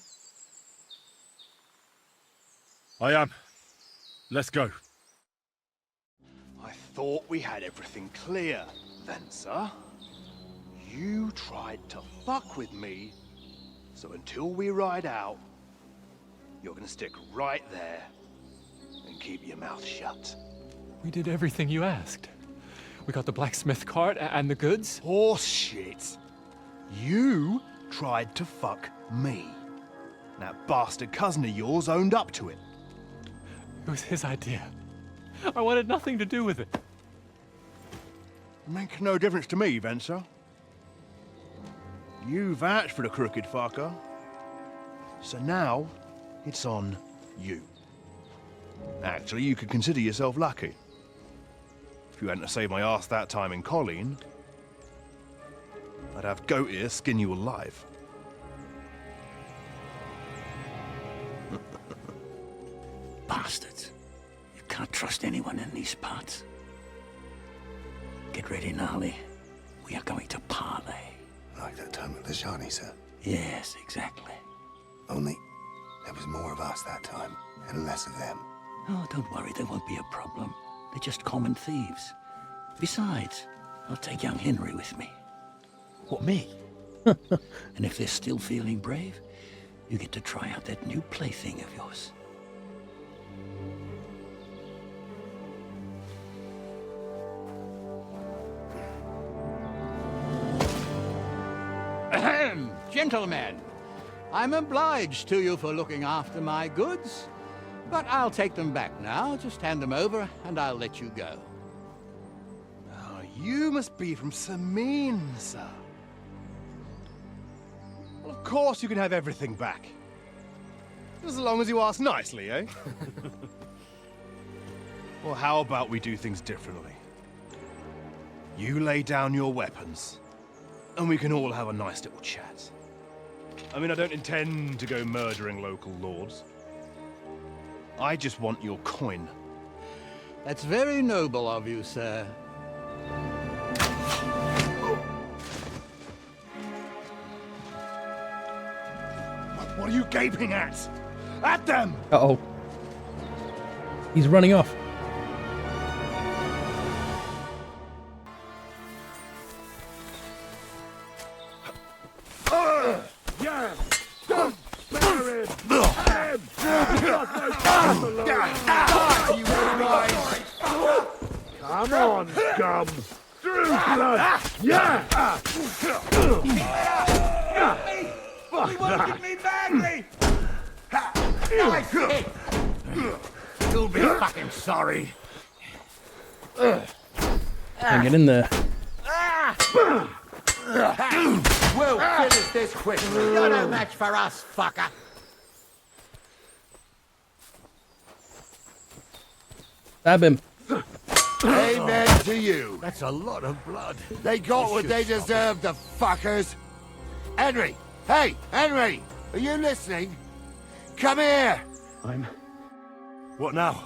I am. Let's go. I thought we had everything clear, Ventza. You tried to fuck with me, so until we ride out, you're gonna stick right there and keep your mouth shut. We did everything you asked. We got the blacksmith cart and the goods. Horse shit. You tried to fuck me. That bastard cousin of yours owned up to it. It was his idea. I wanted nothing to do with it. Make no difference to me, Ventza. You vouched for the crooked fucker. So now, it's on you. Actually, you could consider yourself lucky. If you hadn't saved my ass that time in Colleen, I'd have goat ear skin you alive. Bastards. You can't trust anyone in these parts. Get ready, Gnarly. We are going to parley. Like that time at the Shani, sir? Yes, exactly. Only there was more of us that time, and less of them. Oh, don't worry, there won't be a problem. They're just common thieves. Besides, I'll take young Henry with me. What, me? And if they're still feeling brave, you get to try out that new plaything of yours. Ahem, gentlemen. I'm obliged to you for looking after my goods, but I'll take them back now. Just hand them over, and I'll let you go. Oh, you must be from Samin, sir. Well, of course you can have everything back. As long as you ask nicely, eh? Well, how about we do things differently? You lay down your weapons, and we can all have a nice little chat. I mean, I don't intend to go murdering local lords. I just want your coin. That's very noble of you, sir. What are you gaping at? At them! Uh-oh. He's running off. Yeah! Don't spare him! Come on, scum! Through blood! Yeah! He wanted me badly! Nice hit! You'll be fucking sorry. Can't get in there. We'll finish this quickly. You're no match for us, fucker. Stab him. Amen to you. That's a lot of blood. They got what they deserved, the fuckers. Henry! Hey, Henry! Are you listening? Come here! What now?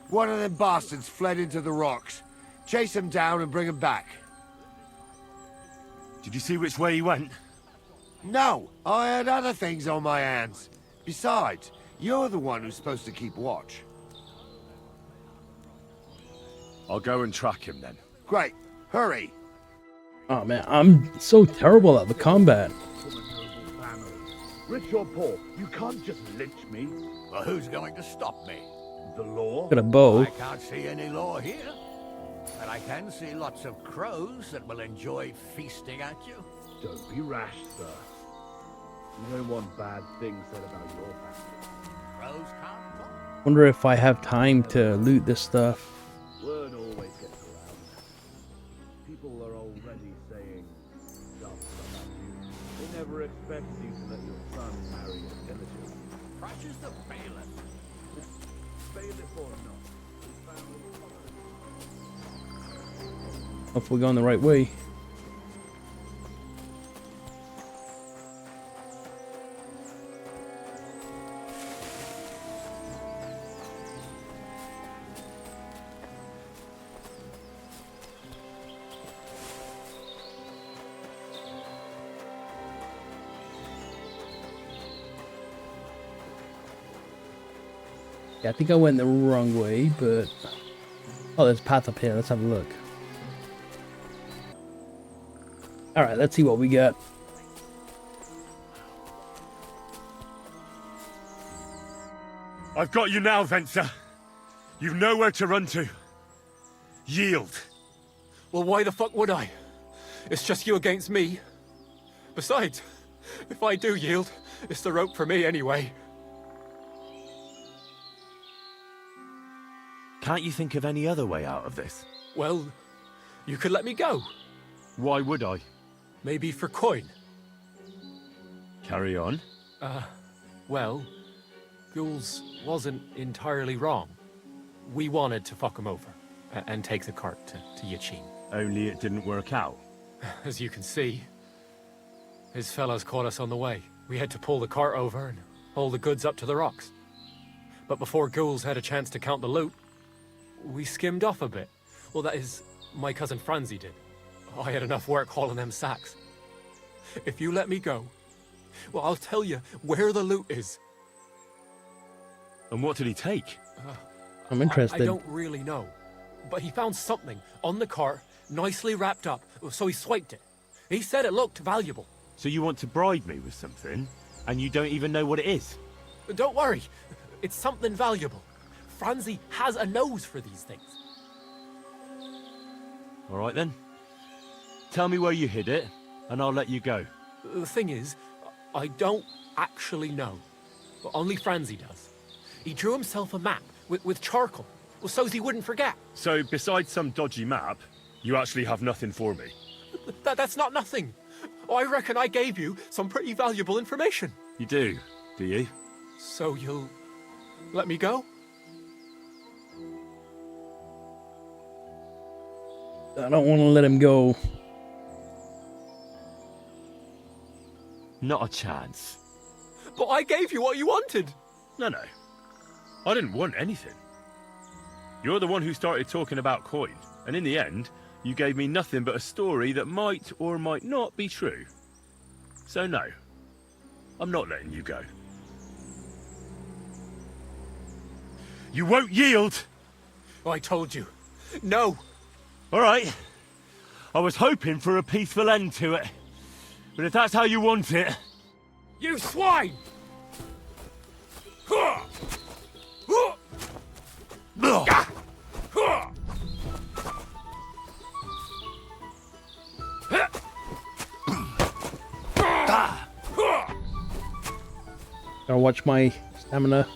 One of them bastards fled into the rocks. Chase him down and bring him back. Did you see which way he went? No, I had other things on my hands. Besides, you're the one who's supposed to keep watch. I'll go and track him then. Great. Hurry. Oh man, I'm so terrible at the combat. Rich or poor, you can't just lynch me. Well, who's going to stop me? The law? Got a bow. I can't see any law here. But I can see lots of crows that will enjoy feasting at you. Don't be rash, sir. You don't want bad things said about your family. Crows can't talk. Wonder if I have time to loot this stuff. Word always gets around. People are already saying stuff about you. They never expect you to let your son marry a villager. Crushes the bailiff. Bailiff or not. Hopefully we're going the right way. Yeah, I think I went the wrong way, but... Oh, there's a path up here. Let's have a look. Alright, let's see what we got. I've got you now, Ventza. You've nowhere to run to. Yield. Well, why the fuck would I? It's just you against me. Besides, if I do yield, it's the rope for me anyway. Can't you think of any other way out of this? Well, you could let me go. Why would I? Maybe for coin. Carry on. Well, Ghouls wasn't entirely wrong. We wanted to fuck him over and take the cart to Yachin. Only it didn't work out. As you can see, his fellows caught us on the way. We had to pull the cart over and haul the goods up to the rocks. But before Ghouls had a chance to count the loot, we skimmed off a bit. Well, that is, my cousin Franzi did. I had enough work hauling them sacks. If you let me go, well, I'll tell you where the loot is. And what did he take? I'm interested. I don't really know. But he found something on the cart, nicely wrapped up, so he swiped it. He said it looked valuable. So you want to bribe me with something, and you don't even know what it is? Don't worry. It's something valuable. Franzi has a nose for these things. All right, then. Tell me where you hid it, and I'll let you go. The thing is, I don't actually know. But only Franzi does. He drew himself a map with charcoal, so he wouldn't forget. So, besides some dodgy map, you actually have nothing for me? That's not nothing. I reckon I gave you some pretty valuable information. You do you? So you'll let me go? I don't want to let him go. Not a chance. But I gave you what you wanted. No. I didn't want anything. You're the one who started talking about coin, and in the end, you gave me nothing but a story that might or might not be true. So no, I'm not letting you go. You won't yield! I told you. No! All right. I was hoping for a peaceful end to it. But if that's how you want it... You swine! Gotta watch my stamina.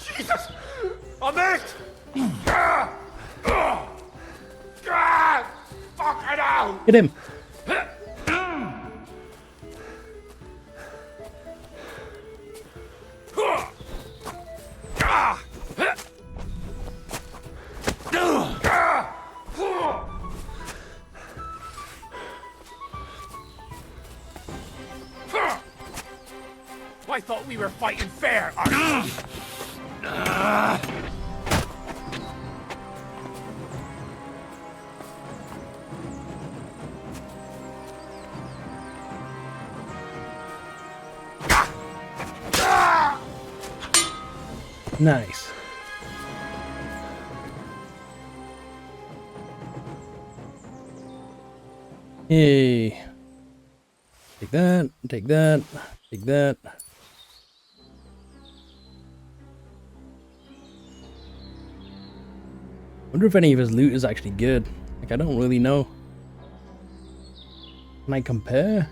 Jesus! I missed! Fucking hell! Hit him! I thought we were fighting fair. Nice. Hey. Take that, take that, take that. Wonder if any of his loot is actually good. Like, I don't really know. Can I compare?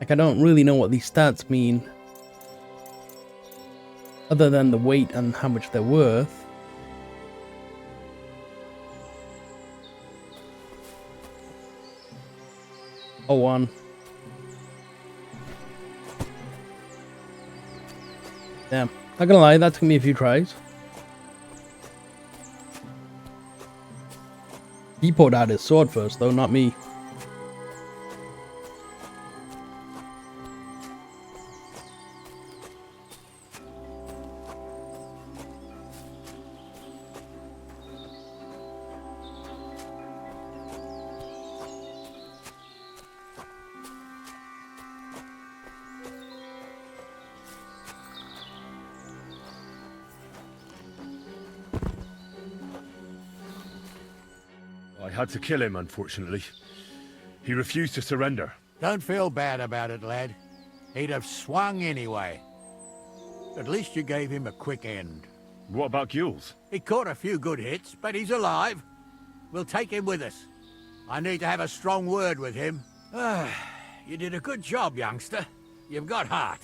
Like, I don't really know what these stats mean, other than the weight and how much they're worth. Oh, one. Damn. Not gonna lie, that took me a few tries. He pulled out his sword first, though, not me. I had to kill him, unfortunately. He refused to surrender. Don't feel bad about it, lad. He'd have swung anyway. At least you gave him a quick end. What about Gules? He caught a few good hits, but he's alive. We'll take him with us. I need to have a strong word with him. You did a good job, youngster. You've got heart.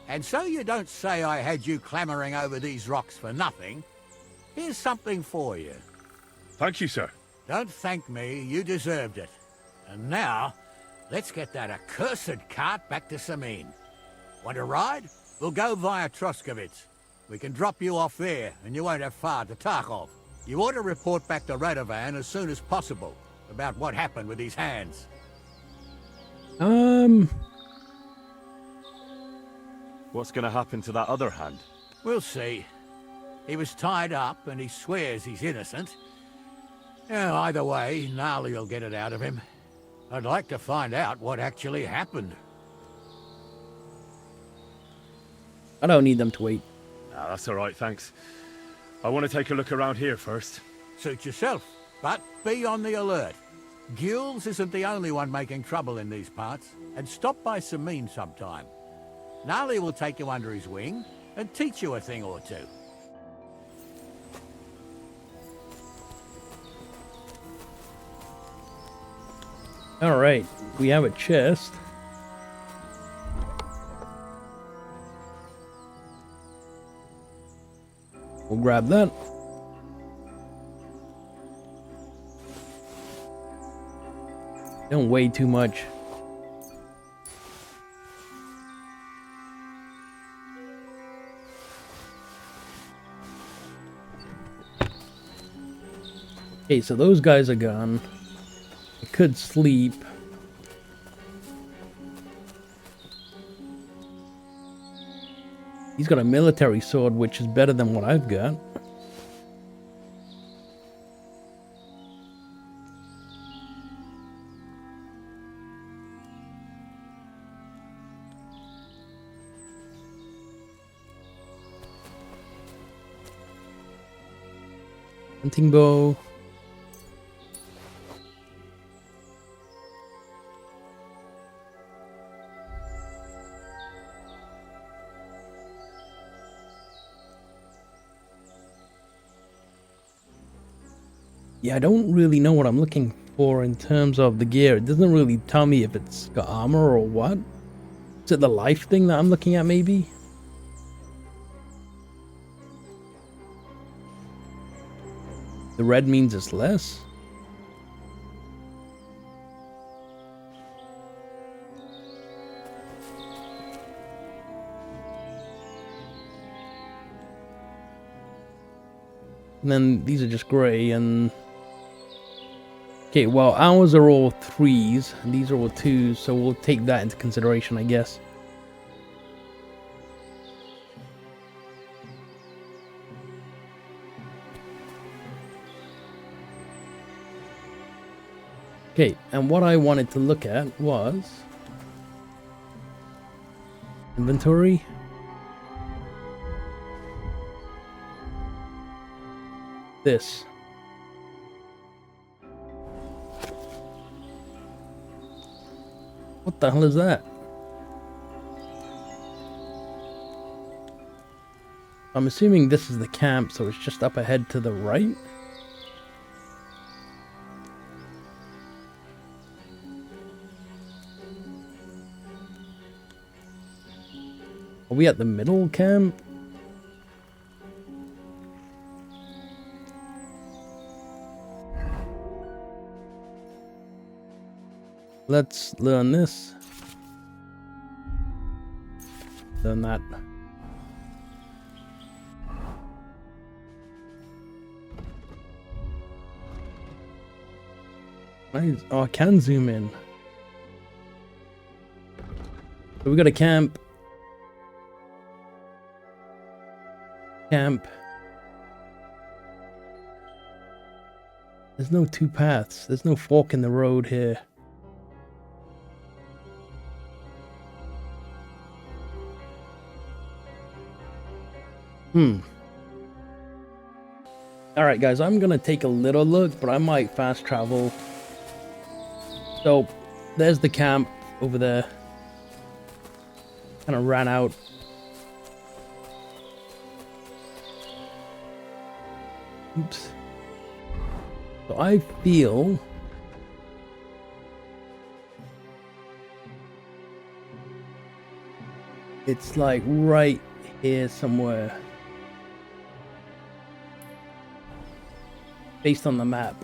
And so you don't say I had you clambering over these rocks for nothing. Here's something for you. Thank you, sir. Don't thank me, you deserved it. And now, let's get that accursed cart back to Samin. Want to ride? We'll go via Troskovitz. We can drop you off there, and you won't have far to Tarkov. You ought to report back to Radovan as soon as possible about what happened with his hands. What's gonna happen to that other hand? We'll see. He was tied up, and he swears he's innocent. Yeah, either way, Gnarly will get it out of him. I'd like to find out what actually happened. I don't need them to wait. Nah, that's alright, thanks. I want to take a look around here first. Suit yourself, but be on the alert. Gules isn't the only one making trouble in these parts, and stop by Samin sometime. Gnarly will take you under his wing and teach you a thing or two. Alright, we have a chest. We'll grab that. Don't weigh too much. Okay, so those guys are gone. I could sleep. He's got a military sword, which is better than what I've got. Hunting bow. Yeah, I don't really know what I'm looking for in terms of the gear. It doesn't really tell me if it's got armor or what. Is it the life thing that I'm looking at, maybe? The red means it's less. And then these are just grey and... Okay, well, ours are all 3s, and these are all 2s, so we'll take that into consideration, I guess. Okay, and what I wanted to look at was... inventory. this. What the hell is that? I'm assuming this is the camp, so it's just up ahead to the right. Are we at the middle camp? Let's learn this. Learn that. Nice. Oh, I can zoom in. So we got a camp. Camp. There's no two paths. There's no fork in the road here. Alright guys, I'm gonna take a little look, but I might fast travel. So, there's the camp over there. Kind of ran out. Oops. So I feel it's like right here somewhere. Based on the map.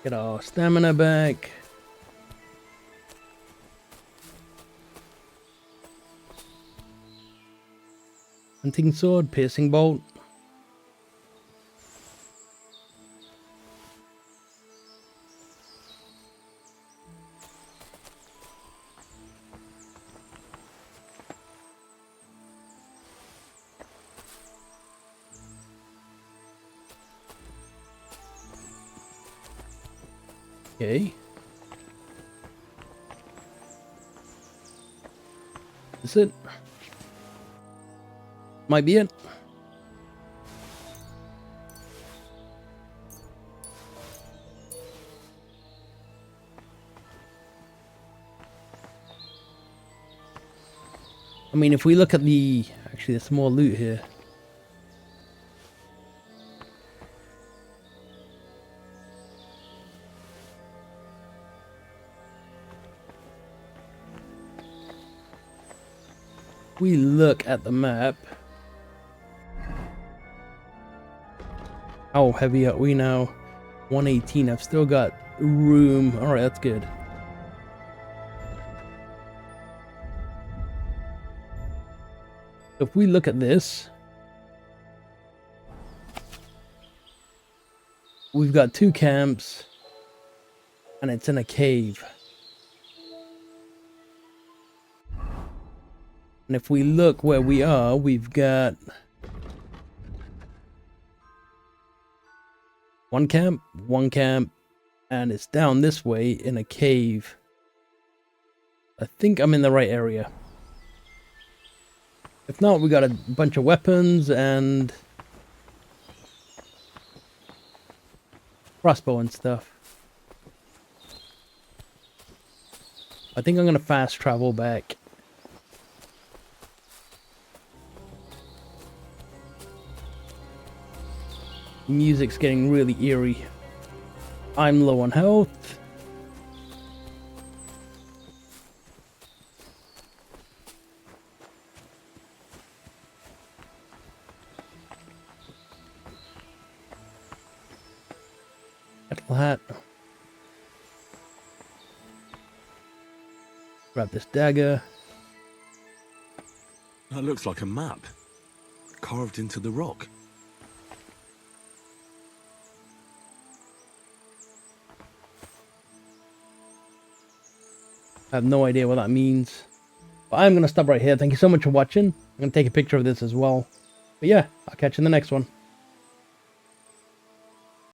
Get our stamina back. Hunting sword, piercing bolt. Okay. Is it? Might be it. I mean, if we look at the... Actually, there's some more loot here. We look at the map. How heavy are we now? 118. I've still got room. Alright, that's good. If we look at this, we've got 2 camps, and it's in a cave. And if we look where we are, we've got 1 camp, and it's down this way in a cave. I think I'm in the right area. If not, we got a bunch of weapons and crossbow and stuff. I think I'm gonna fast travel back. Music's getting really eerie. I'm low on health. Metal hat. Grab this dagger. That looks like a map. Carved into the rock. I have no idea what that means. But I'm going to stop right here. Thank you so much for watching. I'm going to take a picture of this as well. But yeah, I'll catch you in the next one.